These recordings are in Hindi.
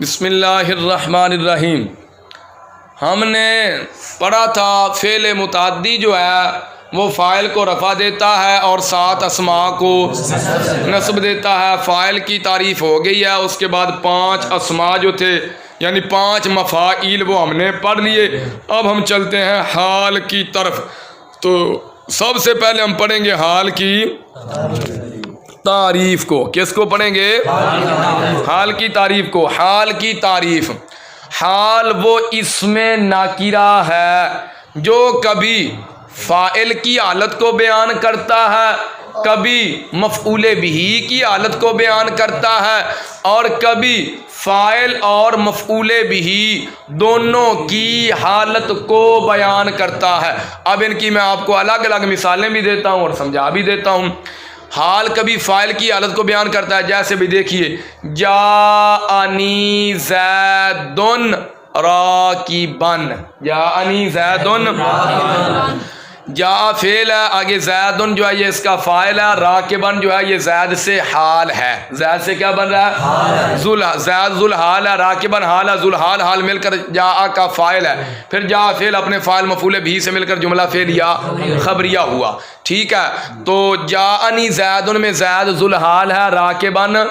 बिस्मिल्लाहिर्रहमानिर्रहीम। हमने पढ़ा था फ़ेल मुतअद्दी जो है वो फ़ाइल को रफ़ा देता है और सात अस्मा को नस्ब देता है। फ़ाइल की तारीफ़ हो गई है। उसके बाद पांच अस्मा जो थे यानी पांच मफ़ाइल वो हमने पढ़ लिए। अब हम चलते हैं हाल की तरफ। तो सबसे पहले हम पढ़ेंगे हाल की तारीफ़ को। किसको पढ़ेंगे? हाल की तारीफ़ को। हाल की तारीफ़, हाल वो इसमें नाकिरा है जो कभी फ़ाइल की हालत को बयान करता है, कभी मफ़ऊले बिही की हालत को बयान करता है और कभी फ़ाइल और मफ़ऊले बिही दोनों की हालत को बयान करता है। अब इनकी मैं आपको अलग अलग मिसालें भी देता हूँ और समझा भी देता हूँ। हाल कभी फ़ाइल की हालत को बयान करता है, जैसे भी देखिए, जाअनी ज़ैदुन राकिबन। जाअनी ज़ैदुन, जा फेल है, आगे ज़ैदुन जो है ये इसका फ़ाइल है, राकिबन जो है ये ज़ैद से हाल है। ज़ैद से क्या बन रहा है? ज़ुल। ज़ैद ज़ुल हाल है, राकिबन हाल है, ज़ुल हाल हाल मिलकर जा का फ़ाइल है। फिर जा फेल अपने फ़ाइल मफ़ऊल भी से मिलकर जुमला फेल या खबरिया हुआ। ठीक है, तो जाअनी ज़ैदुन में ज़ैद ज़ुल हाल है, राकिबन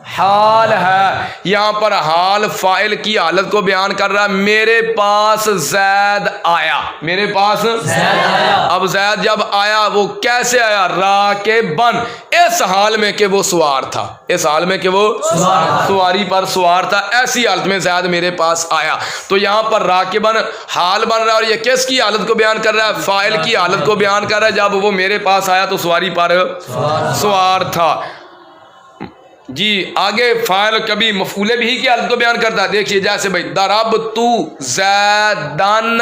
हाल है। यहाँ पर हाल फ़ाइल की हालत को बयान कर रहा है। मेरे पास ज़ैद आया, मेरे पास ज़ैद आया। अब ज़ैद जब आया वो कैसे आया? राकिबन, इस हाल में कि वो सवार था, इस हाल में कि वो सवारी पर सवार था, ऐसी हालत में ज़ैद मेरे पास आया। तो यहाँ पर राकिबन हाल बन रहा है और ये किसकी हालत को बयान कर रहा है? फ़ाइल की हालत को बयान कर रहा है। जब वो मेरे पास आया तो सवारी पर सवार था। जी आगे फ़ाइल कभी मफ़ऊले बिही की हालत को बयान करता है। देखिए जैसे भाई दरब तू ज़ैदन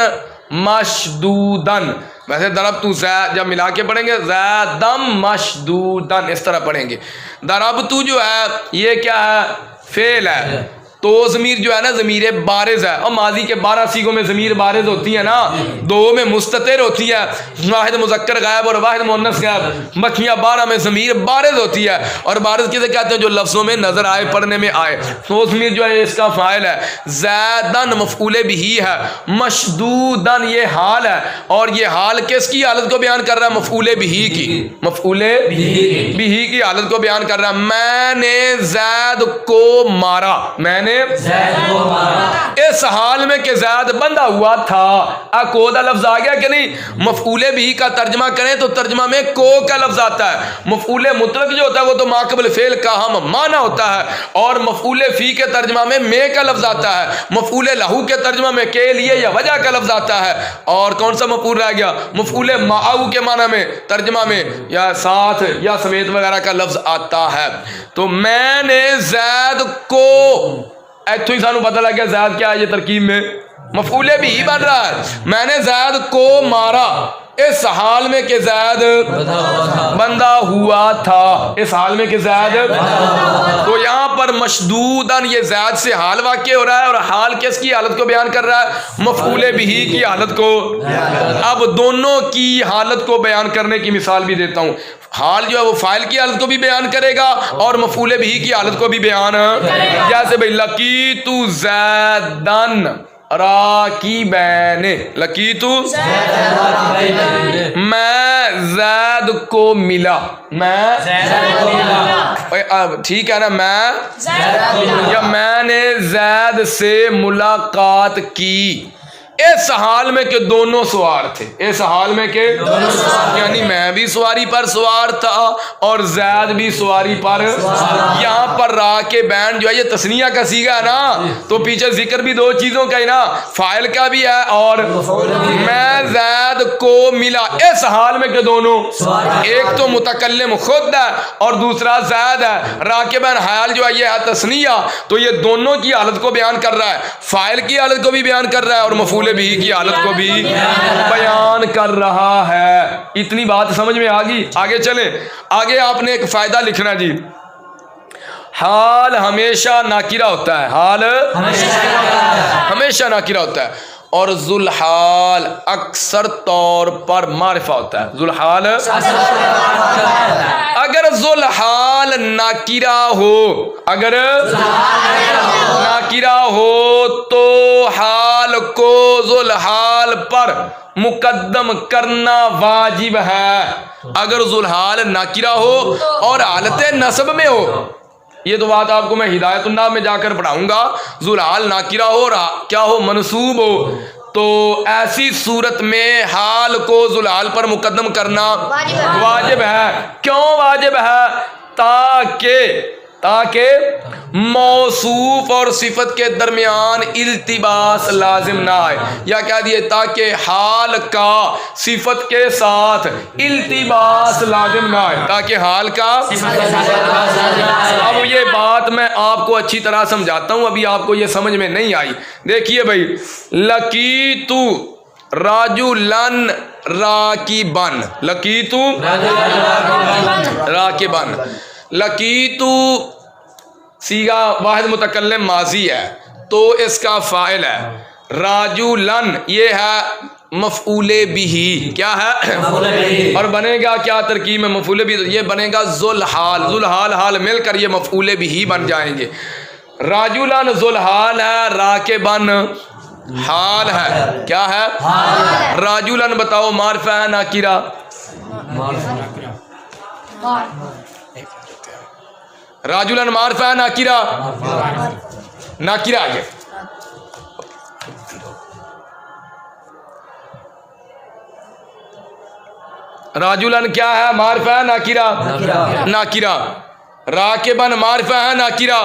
मशदूदन, वैसे दरब तू ज़ैद जब मिला के पढ़ेंगे ज़ैदम मशदूदन, इस तरह पढ़ेंगे। दरब तू जो है ये क्या है? फेल है। तो ज़मीर जो है ना ज़मीर बारिज़ है और माजी के 12 सीगों में ज़मीर बारिज़ होती है ना, दो में मुस्ततिर होती है, वाहिद मुज़क्कर गायब और वाहिद मुअन्नस गायब। बकिया 12 में ज़मीर बारिज़ होती है और बारिज़ किसे कहते हैं? जो लफ्ज़ों में नज़र आए, पढ़ने में आए। तो ज़मीर जो है इसका फ़ाइल है, ज़ैदन मफ़ऊले बिही है, मशदूदन ये हाल है और ये हाल किसकी हालत को बयान कर रहा है? मफ़ऊले बिही की, मफ़ऊले बिही की हालत को बयान कर रहा है। मैंने ज़ैद को मारा, मैंने ज़ैद को मारा, इस हाल में कि ज़ैद बंधा हुआ था। अकोदा लफ्ज आ गया कि नहीं? मफ़ऊले बिही का तर्जमा करें तो तर्जमा में को का लफ्ज आता है। मफ़ऊले मुतलक जो होता है वो तो माक़िबल फ़ेल का हम माना होता है और मफ़ऊले फ़ी के तर्जमा में में का लफ्ज आता है। मफ़ऊले लहू के तर्जमा में के लिए या वजह का लफ्ज आता है। और कौन सा मफ़ऊल रह गया? मफ़ऊले माऊ के माना में तर्जमा में या साथ या समेत वगैरह का लफ्ज आता है। तो मैंने ज़ैद को, इत्थों ही सानू पता लग गया ज़ैद क्या है? ये तरकीब में मफ़ऊले बिही बन रहा है। मैंने ज़ैद को मारा इस हाल में कि ज़ैद बंधा हुआ था, इस हाल में कि ज़ैद। तो यहाँ पर मशदूदन ये ज़ैद से हाल वाक़े हो रहा है और हाल किसकी हालत को बयान कर रहा है? मफ़ऊले बिही की हालत को। अब दोनों की हालत को बयान करने की मिसाल भी देता हूँ। हाल जो है वो फ़ाइल की हालत को भी बयान करेगा और मफ़ऊले बिही की हालत को भी बयान। जैसे भाई लकीतु ज़ैदन राकिबैन, लकीतु मैं ज़ैद को मिला, मैं ठीक है ना, मैं या मैंने ज़ैद से मुलाकात की, इस हाल में के दोनों सवार थे, इस हाल में के यानी मैं भी सवारी पर सवार था और ज़ैद भी सवारी पर। यहाँ पर रा के बैन जो है ये तस्निया का सीगा है ना, तो पीछे जिक्र भी दो चीज़ों का ही ना, फ़ाइल का भी है और मैं ज़ैद को मिला, इस हाल में के दोनों, एक तो मुतकल्लिम खुद है और दूसरा ज़ैद है। रा के बैन हाल जो है ये है तस्निया, तो ये दोनों की हालत को बयान कर रहा है, फ़ाइल की हालत को भी बयान कर रहा है और मफ़ऊले बिही की हालत को भी बयान कर रहा है। इतनी बात समझ में आ गई? आगे चले। आगे आपने एक फायदा लिखना जी, हाल हमेशा नाकिरा होता है, हाल हमेशा नाकिरा होता है और जुल्हाल अक्सर तौर पर मारिफा होता है। जुल्हाल अगर जुल्हाल नाकिरा हो, अगर नाकिरा हो तो हाल को जुल हाल पर मुकद्दम करना वाजिब है। अगर जुलहाल नाकिरा हो और हालत नस्ब में हो, ये तो बात आपको मैं हिदायतुन्नाह में जाकर पढ़ाऊंगा। जुलहाल नाकिरा हो, क्या हो, मनसूब हो, तो ऐसी सूरत में हाल को जुलहाल पर मुकद्दम करना वाजिब है। क्यों वाजिब है? ताकि मौसूफ और सिफत के दरमियान इल्तिबास लाजिम ना आए, या क्या दिए, ताकि हाल का सिफत के साथ इल्तिबास लाजिम ना आए, ताकि हाल का। अब ये बात मैं आपको अच्छी तरह समझाता हूं, अभी आपको ये समझ में नहीं आई। देखिए भाई, लकीतु राजुलन राकिबन, लकीतु राकिबन, लकीतु सीगा वाहिद मुतकल्लिम माजी है तो इसका फाइल है। राजुलन ये है मफऊले बिही, क्या है, और बनेगा क्या तरकीब में मफऊले बिही, ये बनेगा जुलहाल, जुलहाल हाल मिलकर ये मफऊले बिही बन जाएंगे। राजुलन जुलहाल है, राकिबन हाल है, क्या है, राजुलन बताओ मारफा है नाकिरा, राजुलन मारफा है नाकिरा, नाकिरा आगे। राजुलन क्या है, मारफा है नाकिरा, नाकिरा। राकिबन मारफा है नाकिरा,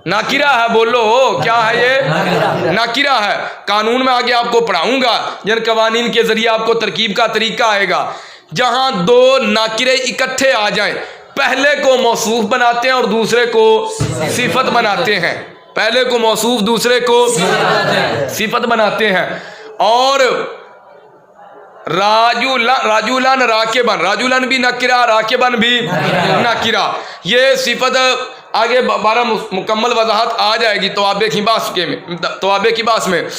नाकिरा है, बोलो क्या है ये, नाकिरा है। कानून में आगे आपको पढ़ाऊंगा, जिन कवानीन के जरिए आपको तरकीब का तरीका आएगा। जहां दो नाकिरे इकट्ठे आ जाएं, पहले को मौसूफ बनाते हैं और दूसरे को सिफत बनाते हैं, पहले को मौसूफ दूसरे को सिफत बनाते हैं। और राजुलन राकिबन, राजुलन भी नकिरा, राकिबन भी नकिरा, ये सिफत आगे 12 मुकम्मल वजाहत आ जाएगी तो आप देखिए बास में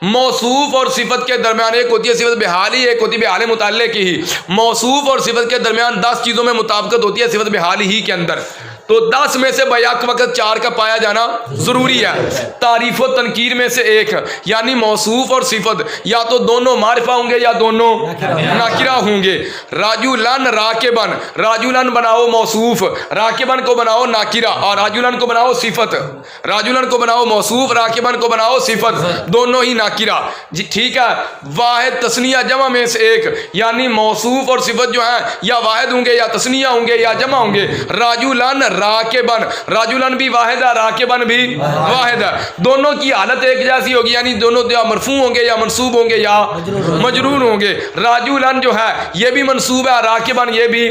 मौसूफ और सिफत के दरमियान एक होती है सिफत बेहाली, एक होती है बेहाल मुताल्लिक़ की ही। मौसूफ और सिफत के दरमियान 10 चीज़ों में मुताबिकत होती है सिफत बेहाली ही के अंदर, तो 10 में से बैक वक्त 4 का पाया जाना जरूरी है। तारीफ और तनकीर में से एक, यानी मौसूफ और सिफत या तो दोनों मारिफा होंगे या दोनों नाकिरा होंगे। राजुलन राकिबन, राजुलन बनाओ मौसूफ, राकिबन को बनाओ नाकिरा, और राजुलन को बनाओ सिफत, राजुलन को बनाओ मौसूफ, राकिबन को बनाओ सिफत, दोनों ही नाकिरा जी, ठीक है। वाहिद तस्निया जमा में से एक, यानी मौसूफ और सिफत जो है या वाहिद होंगे या तस्निया होंगे या जमा होंगे। राजुलन राकिबन, राजुलन भी वाहिद है, राकिबन भी वाहिद है, दोनों की हालत एक जैसी होगी, यानी दोनों या मरफू होंगे या मनसूब होंगे या मजरूर होंगे। राजुलन जो है ये भी मनसूब है, राकिबन ये भी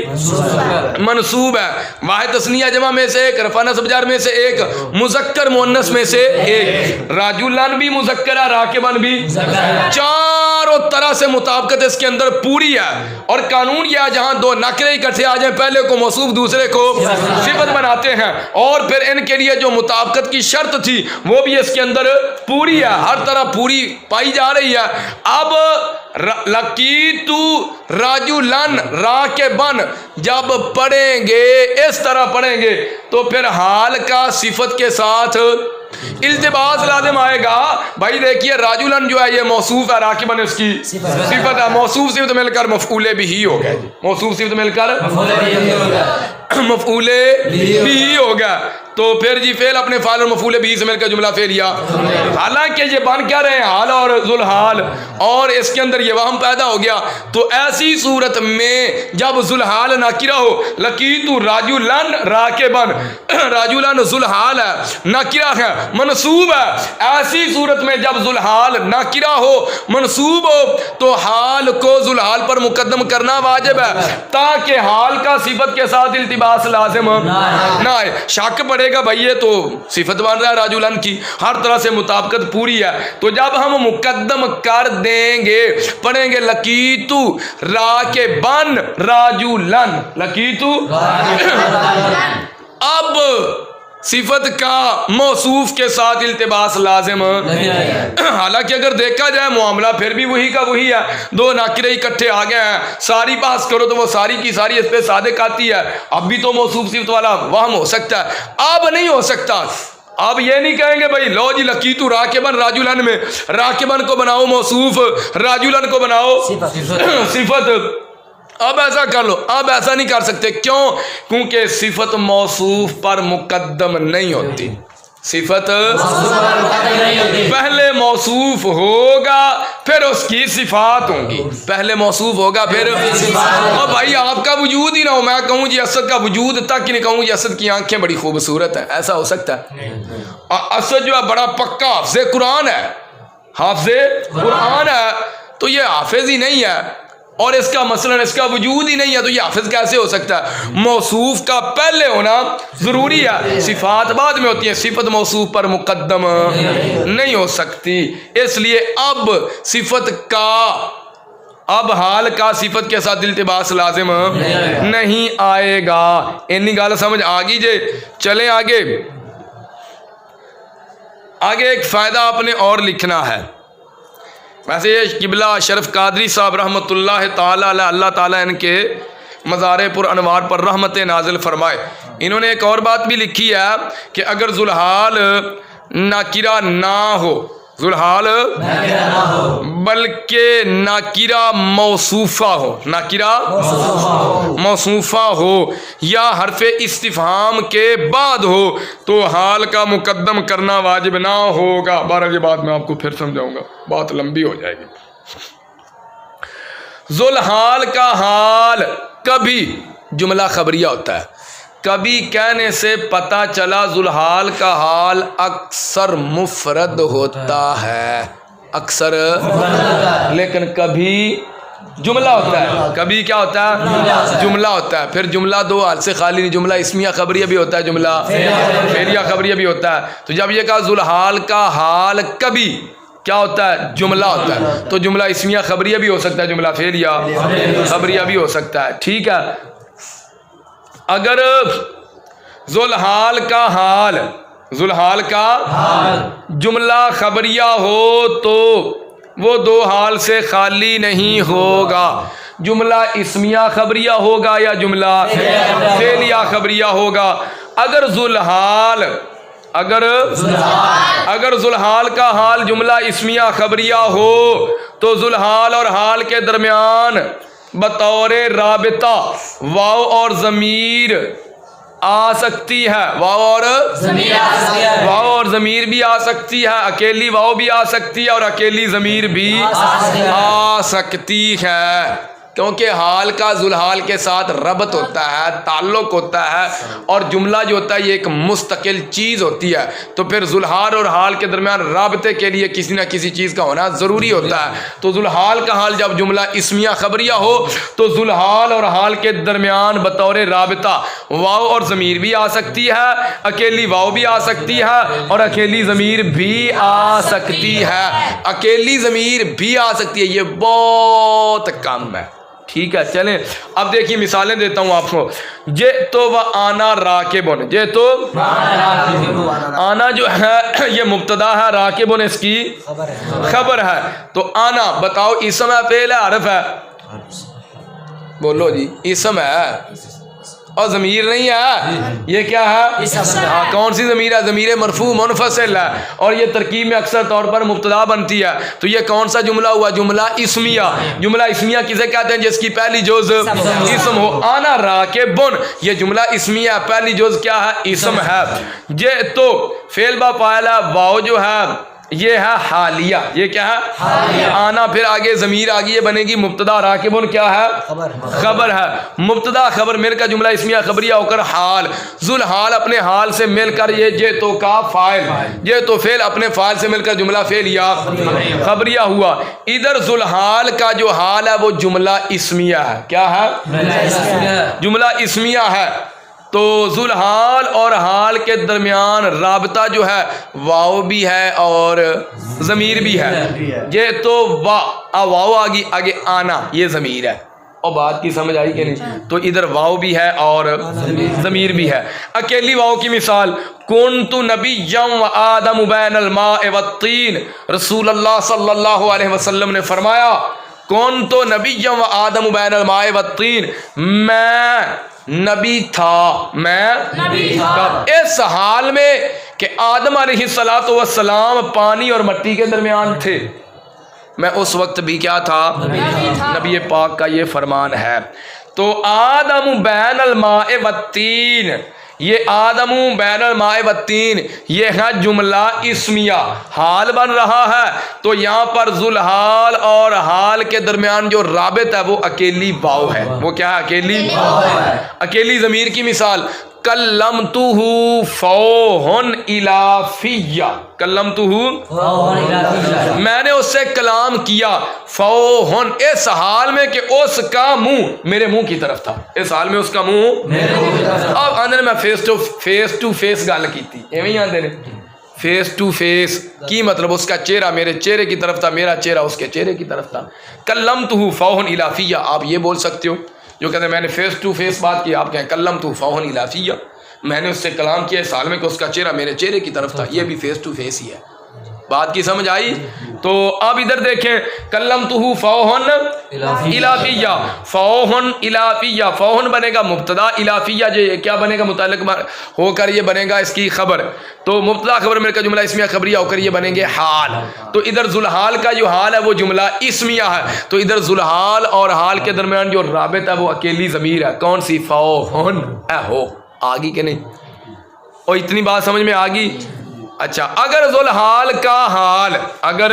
मनसूब है। वाहिद तस्निया जमा में से एक, रफा नस्ब जार में से एक, मुजक्कर मुअन्नस में से एक। राजुलन भी मुजक्कर है, राकिबन भी, चारों तरह से मुताबिकत इसके अंदर पूरी है। और कानून यह जहां दो नकरे इकट्ठे आ जाए, पहले को मौसूफ दूसरे को सिफत बनाते हैं, और फिर इनके लिए जो मुताबिकत की शर्त थी वो भी इसके अंदर पूरी है, हर तरह पूरी पाई जा रही है। अब लकीतु राजुलन राकिबन जब पढ़ेंगे, इस तरह पढ़ेंगे, तो फिर हाल का सिफत के साथ इल्तिबास लाजिम आएगा। भाई देखिए राजुलन जो है ये मौसूफ है, राकिबन इसकी सिफत है, मौसूफ सिफत मिलकर मफऊले बिही हो गए, मौसूफ सिफत मिलकर मफऊले बिही हो गया। तो फिर जी फेल अपने फाल और मफऊले बिही से मिलकर जुमला फेलिया। हालांकि ये बन क्या रहे हैं, हाल और जुलहाल, और इसके अंदर ये वहम पैदा हो गया। तो ऐसी सूरत में जब जुलहाल नाकिरा हो, लकीतु राजुलन राकिबन, राजुलन जुलहाल है, नाकिरा है, मनसूब है। ऐसी सूरत में जब जुलहाल नाकिरा हो, मनसूब हो, तो हाल को जुलहाल पर मुकद्दम करना वाजिब है, ताकि हाल का सिफत के साथ इल्तिबास लाजिम ना आए। शक पड़ेगा भाई ये तो सिफत बन रहा है राजुलन की, हर तरह से मुताबिकत पूरी है, तो जब हम मुकद्दम कर देंगे, पढ़ेंगे लकीतु राकिबन राजुलन, लकीतु अब सिफत का मौसूफ के साथ इल्तिबास लाजिम। हालांकि अगर देखा जाए मामला फिर भी वही का वही है, दो नाकिरे इकट्ठे आ गए हैं, सारी पास करो तो वो सारी की सारी इस पे सादिक आती है। अब भी तो मौसूफ सिफत वाला वहम हो सकता है, अब नहीं हो सकता। अब ये नहीं कहेंगे भाई लो जी लकीतु राकिबन राजुलन में राकिबन को बनाओ मौसूफ, राजुलन को बनाओ सिफत। अब ऐसा कर लो, अब ऐसा नहीं कर सकते। क्यों? क्योंकि सिफत मौसूफ पर मुकद्दम नहीं होती। सिफत पहले मौसूफ होगा फिर उसकी सिफात होंगी। पहले मौसूफ होगा फिर और भाई आपका वजूद ही ना हो, मैं कहूँ जी असद का वजूद तक ही नहीं कहूँ जी असद की आंखें बड़ी खूबसूरत है, ऐसा हो सकता है? असद जो है बड़ा पक्का हाफिज़े कुरान है, हाफिज़े कुरान है, तो ये हाफिज ही नहीं है और इसका मसलन इसका वजूद ही नहीं है, तो ये हाफिज कैसे हो सकता है? मौसूफ का पहले होना जरूरी है, सिफात बाद में होती है। सिफत मौसूफ पर मुकद्दम नहीं हो सकती, इसलिए अब सिफत का अब हाल का सिफत के साथ इल्तिबास लाजिम नहीं आएगा। इन्नी गाल समझ आ गई जे। चले आगे। आगे एक फायदा आपने और लिखना है। वैसे ये किबला शरफ कादरी साहब रहमतुल्लाह ताला अलैह, अल्लाह ताला इनके मज़ारे पुर अनवार पर रहमत नाजिल फरमाए। इन्होंने एक और बात भी लिखी है कि अगर जुल्हाल नाकिरा ना हो, जुल्हाल बल्कि नाकिरा मौसूफा हो, नाकिरा मौसूफा हो या हरफे इस्तिफहाम के बाद हो तो हाल का मुकद्दम करना वाजिब ना होगा। 12 के बाद मैं आपको फिर समझाऊंगा, बात लंबी हो जाएगी। जुल्हाल का हाल कभी जुमला खबरिया होता है, कभी कहने से पता चला जुल्हाल का हाल अक्सर मुफरद होता है, अक्सर, लेकिन कभी जुमला होता है। कभी क्या होता है? जुमला होता है। फिर जुमला दो हाल से खाली नहीं, जुमला इस्मिया खबरिया भी होता है, जुमला फेरिया खबरिया भी होता है। तो जब ये कहा जुल्हाल का हाल कभी क्या होता है? जुमला होता है, तो जुमला इस्मिया खबरिया भी हो सकता है, जुमला फेरिया खबरिया भी हो सकता है। ठीक है। अगर जुल्हाल का हाल, जुल्हाल का जुमला खबरिया हो तो वो दो हाल से खाली नहीं होगा। जुमला इस्मिया खबरिया होगा या जुमला फेलिया खबरिया होगा। अगर जुल्हाल अगर जुल्हाल का हाल जुमला इस्मिया खबरिया हो तो जुल्हाल और हाल के दरमियान बतौर राबिता वाव और ज़मीर आ सकती है, वाव और ज़मीर भी आ सकती है, अकेली वाव भी आ सकती है और अकेली ज़मीर भी आ सकती है, क्योंकि हाल का जुल्हाल के साथ रबत होता है, ताल्लुक़ होता है और जुमला जो होता है ये एक मुस्तकिल चीज़ होती है। तो फिर जुल्हाल और हाल के दरमियान राबते के लिए किसी न किसी चीज़ का होना ज़रूरी होता है। तो जुल्हाल का हाल जब जुमला इस्मिया खबरिया हो तो जुल्हाल और हाल के दरमियान बतौर राबता वाव और ज़मीर भी आ सकती है, अकेली वाव भी आ सकती है और अकेली ज़मीर भी आ सकती है, अकेली ज़मीर भी आ सकती है। ये बहुत कम है। ठीक है। चलें अब देखिए मिसालें देता हूँ आपको। जे तो व आना राकिबुन, जे तो आना जो है ये मुब्तदा है, राकिबुन इसकी खबर है। तो आना बताओ इसम है, फेल है, हरफ है? बोलो जी। इसम है और ज़मीर नहीं है, ये क्या है? हाँ, कौन सी ज़मीर है? ज़मीर मरफू मुनफसिल है और ये तरकीब में अक्सर तौर पर मुब्तदा बनती है। तो ये कौन सा जुमला हुआ? जुमला इस्मिया। जुमला इस्मिया किसे कहते हैं? जिसकी पहली जुज़ इसम हो। आना राकिबुन ये जुमला इस्मिया, पहली जुज़ क्या है? इसम है। ये तो फेल बा फाइल है, वाव जो है ये है हालिया, ये क्या है? हालिया। आना फिर आगे ज़मीर आ गई, ये बनेगी मुब्तदा, राकिबुन क्या है? खबर है। मुब्तदा खबर मिलकर जुमला इस्मिया खबरिया होकर हाल, जुल्हाल अपने हाल से मिलकर ये तो का फाइल, ये तो फेल अपने फाइल से मिलकर जुमला फेलिया खबरिया हुआ। इधर जुल्हाल का जो हाल है वो जुमला इस्मिया है। क्या है? जुमला इस्मिया है। तो जुल्हाल और हाल के दरमियान राबता जो है वाव भी है और ज़मीर भी है। ये तो वाव आगे आगे आना ये ज़मीर है। और बात की समझ आई कि नहीं? तो इधर वाव भी है और ज़मीर भी है। अकेली वाव की मिसाल कुन्तु नबिय्यम व आदम बैनल माए वत्तीन, रसूलुल्लाह सल्लल्लाहु अलैहि वसल्लम ने फरमाया कुन्तु नबिय्यम व आदम बैनल माए वत्तीन, मैं नबी था, मैं नबी था। इस हाल में कि आदम अलैहिस्सलातु वस्सलाम पानी और मट्टी के दरमियान थे, मैं उस वक्त भी क्या था, नबी पाक का ये फरमान है। तो आदम बैनल माए वत्तीन, ये आदमू बैनल माए वत्तीन, ये है जुमला इस्मिया, हाल बन रहा है। तो यहाँ पर जुलहाल और हाल के दरमियान जो राबित है वो अकेली वाव है। वो क्या है, अकेली वाव है। अकेली ज़मीर की मिसाल, कल्लमतुहु फौहन इलाफिया, कल्लमतुहु मैंने उससे कलाम किया, फौहन इस हाल में कि उसका मुंह मेरे मुंह की तरफ था, इस हाल में उसका मुंह मेरे मुंह की तरफ था। अब आंदे मैं फेस टू फेस गल की, एवं आंदे ने फेस टू फेस की मतलब उसका चेहरा मेरे चेहरे की तरफ था, मेरा चेहरा उसके चेहरे की तरफ था। कल्लमतुहु फौहन इलाफिया, आप ये बोल सकते हो, जो कहते हैं मैंने फेस टू फेस बात की, आप कहें कल्लमतुहु फौहन इलाफिया, मैंने उससे कलाम किया इस हाल में कि उसका चेहरा मेरे चेहरे की तरफ था। ये भी फेस टू फेस ही है। बात की समझ आई? तो अब इधर देखें, कल्लमतुहु फौहन इलाफिया, फौहन इलाफिया, फौहन बनेगा मुब्तदा, इलाफिया जो क्या बनेगा, मुताल्लिक होकर ये बनेगा इसकी खबर। तो मुब्तदा खबर मिलकर जुमला इस्मिया खबरिया होकर ये बनेंगे हाल। तो इधर जुलहाल का जो हाल है वो जुमला इस्मिया है। तो इधर जुलहाल और हाल के दरमियान जो राबित है वो अकेली ज़मीर है। कौन सी? फौहन हो। आगी के नहीं? और इतनी बात समझ में आ गई? अच्छा, अगर जुलहाल का हाल, अगर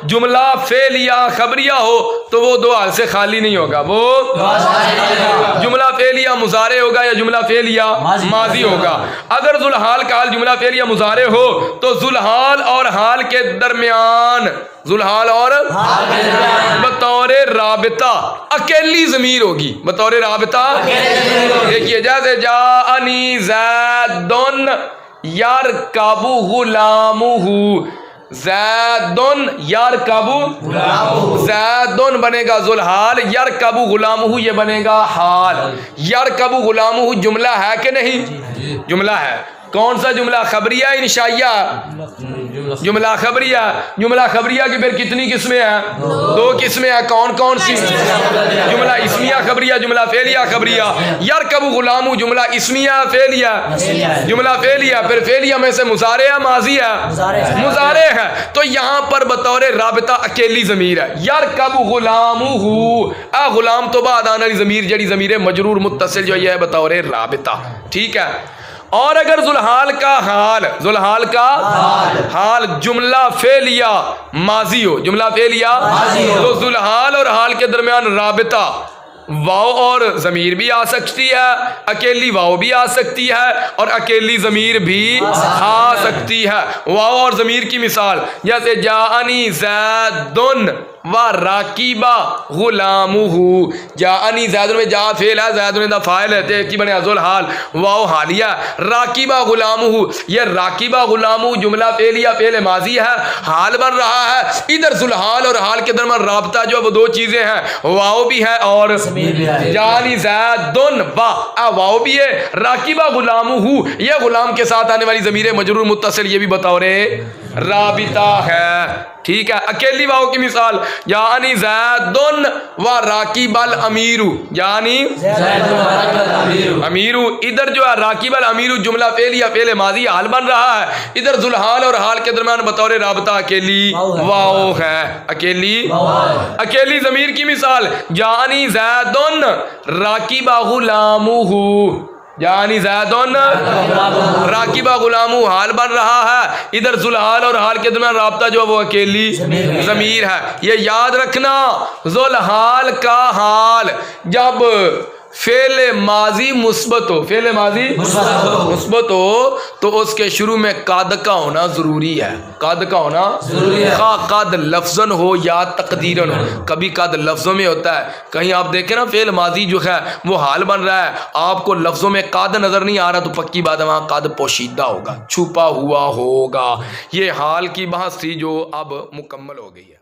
जुमला फेलिया खबरिया हो तो वो दो हाल से खाली नहीं होगा। वो जुमला फेलिया मुजारे होगा या जुमला फेलिया माजी होगा। अगर जुलहाल का हाल जुमला फेलिया मुजारे हो तो जुलहाल और हाल के दरमियान, जुलहाल और बतौर राबिता अकेली ज़मीर होगी। बतौर राबिता देखिए, जैसे जाअनी ज़ैदुन यार काबू गुलामुहु, ज़ैदुन यार काबू ज़ैदुन बनेगा जुलहाल, यार काबू गुलामुहु ये बनेगा हाल। यार काबू गुलामुहु जुमला है कि नहीं? जुमला है। कौन सा जुमला? खबरिया इंशाइया? जुमला खबरिया। जुमला खबरिया की फिर कितनी किस्में हैं? दो किस्में हैं। कौन कौन सी? जुमला इस्मिया खबरिया, जुमला फेलिया खबरिया। यार कबू गुलामू जुमला इस्मिया फेलिया, जुमला फेलिया। फिर फेलिया में से मुजारे है माजी है? मुजारे है। तो यहाँ पर बतौर राबिता अकेली ज़मीर है। यार कबू गुलामू आ गुलाम तो बाद आने वाली ज़मीर जड़ी ज़मीर मजरूर मुत्तसिल जो है बतौर राबिता। ठीक है। और अगर जुलहाल का हाल, जुलहाल का हाल जुमला फेलिया माजी हो, जुमला फेलिया तो जुलहाल और हाल के दरमियान राबिता वाव और ज़मीर भी आ सकती है, अकेली वाव भी आ सकती है और अकेली ज़मीर भी आ सकती है। वाव और ज़मीर की मिसाल, जैसे जाअनी ज़ैदुन व राकीबा गुलामुहु। जाअनी ज़ैदुन में जा फेल है, ज़ैदुन दा फाइल है, ते की बने जुलहाल, वाव हालिया। राकीबा गुलामुहु, ये राकीबा गुलामु जुमला फेलिया फेल माजी है, हाल बन रहा है। इधर जुलहाल और हाल के दरमियान राब्ता जो वो दो चीज़ें हैं, वाव भी है और जानी ज़ैदुन वाव भी है। राकीबा गुलामुहु ये गुलाम के साथ आने वाली ज़मीर मजरूर मुत्तसिल ये भी बतौरे राबिता है। ठीक है। अकेली वाव की मिसाल, यानी ज़ैदुन व राकीबल अमीरू, यानी अमीरू। इधर जो है राकीबल अमीरू जुमला फेलिया फेल माजी हाल बन रहा है। इधर जुलहाल और हाल के दरमियान बतौर राबता अकेली वाव है। अकेली ज़मीर की मिसाल, यानी ज़ैदुन राकीबा गुलामुहु, यानी ज़ैदुन राकीबा गुलामू हाल बन रहा है। इधर जुलहाल और हाल के दरमियान राब्ता जो वो अकेली ज़मीर है। ये याद रखना, जुलहाल का हाल जब फेल माजी मुस्बत हो, फेल माजी मुस्बत हो तो उसके शुरू में कद का होना ज़रूरी है। कद का होना ज़रूरी है। कद लफ्ज़न हो या तकदीरन हो। कभी कद लफ्ज़ों में होता है, कहीं आप देखें ना फेल माजी जो है वो हाल बन रहा है, आपको लफ्ज़ों में कद नज़र नहीं आ रहा तो पक्की बात है वहाँ कद पोशीदा होगा, छुपा हुआ होगा। ये हाल की बहस थी जो अब मुकम्मल हो गई है।